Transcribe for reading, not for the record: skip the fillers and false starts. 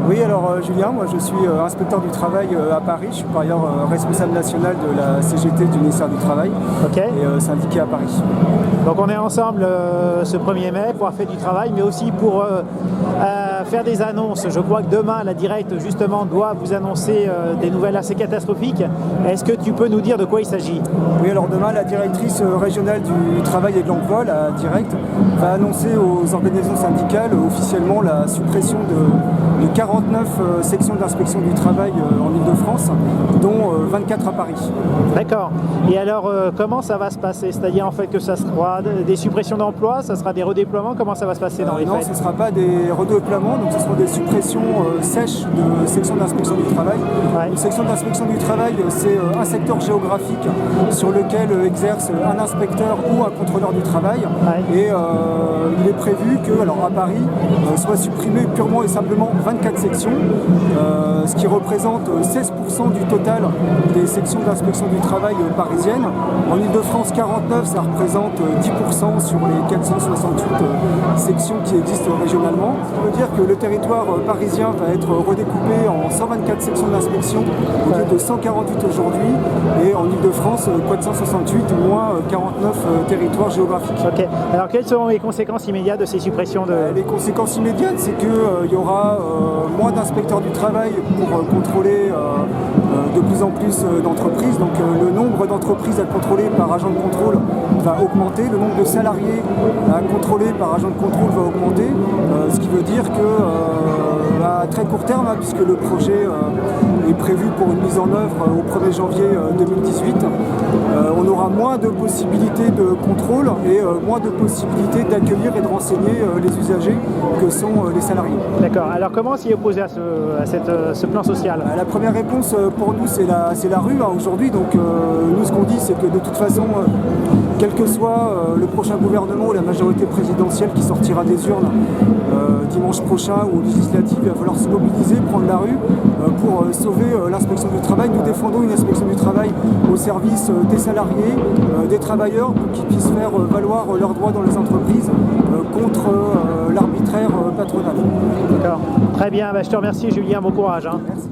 Oui, alors Julien, moi je suis inspecteur du travail à Paris. Je suis par ailleurs responsable national de la CGT du ministère du Travail et syndiqué à Paris. Donc on est ensemble ce 1er mai pour faire du travail, mais aussi pour faire des annonces. Je crois que demain, la Directe, justement, doit vous annoncer des nouvelles assez catastrophiques. Est-ce que tu peux nous dire de quoi il s'agit? Oui, alors demain, la directrice régionale du travail et de l'emploi, la Directe, va annoncer aux organisations syndicales officiellement la suppression de 49 sections d'inspection du travail en Ile-de-France, dont 24 à Paris. D'accord. Et alors, comment ça va se passer? C'est-à-dire en fait que ça sera des suppressions d'emplois, ça sera des redéploiements? Comment ça va se passer dans les faits? Non, ce ne sera pas des redéploiements, donc ce seront des suppressions sèches de sections d'inspection du travail. Ouais. Une section d'inspection du travail, c'est un secteur géographique sur lequel exerce un inspecteur ou un contrôleur du travail. Ouais. Et il est prévu que, alors à Paris, soit supprimé purement et simplement 24 sections, ce qui représente 16% du total des sections d'inspection du travail parisiennes. En Ile-de-France, 49, ça représente 10% sur les 468 sections qui existent régionalement. Ça veut dire que le territoire parisien va être redécoupé en 124 sections d'inspection au lieu de 148 aujourd'hui, et en Ile-de-France, 468 moins 49 territoires géographiques. Ok. Alors quelles seront les conséquences immédiates de ces suppressions de... Les conséquences immédiates, c'est qu'il y aura moins d'inspecteurs du travail pour contrôler de plus en plus d'entreprises. Donc le nombre d'entreprises à contrôler par agent de contrôle va augmenter, le nombre de salariés à contrôler par agent de contrôle va augmenter, ce qui veut dire que à très court terme, puisque le projet est prévu pour une mise en œuvre au 1er janvier 2018, on aura moins de possibilités de contrôle et moins de possibilités d'accueillir et de renseigner les usagers que sont les salariés. D'accord. Alors comment s'y opposer à ce plan social? La première réponse pour nous, c'est la rue aujourd'hui. Donc nous, ce qu'on dit, c'est que de toute façon, quel que soit le prochain gouvernement ou la majorité présidentielle qui sortira des urnes dimanche prochain ou législative, il va falloir se mobiliser, prendre la rue pour sauver l'inspection du travail. Nous défendons une inspection du travail au service des salariés, des travailleurs, pour qu'ils puissent faire valoir leurs droits dans les entreprises contre l'arbitraire patronal. D'accord. Très bien, je te remercie Julien, bon courage. Merci.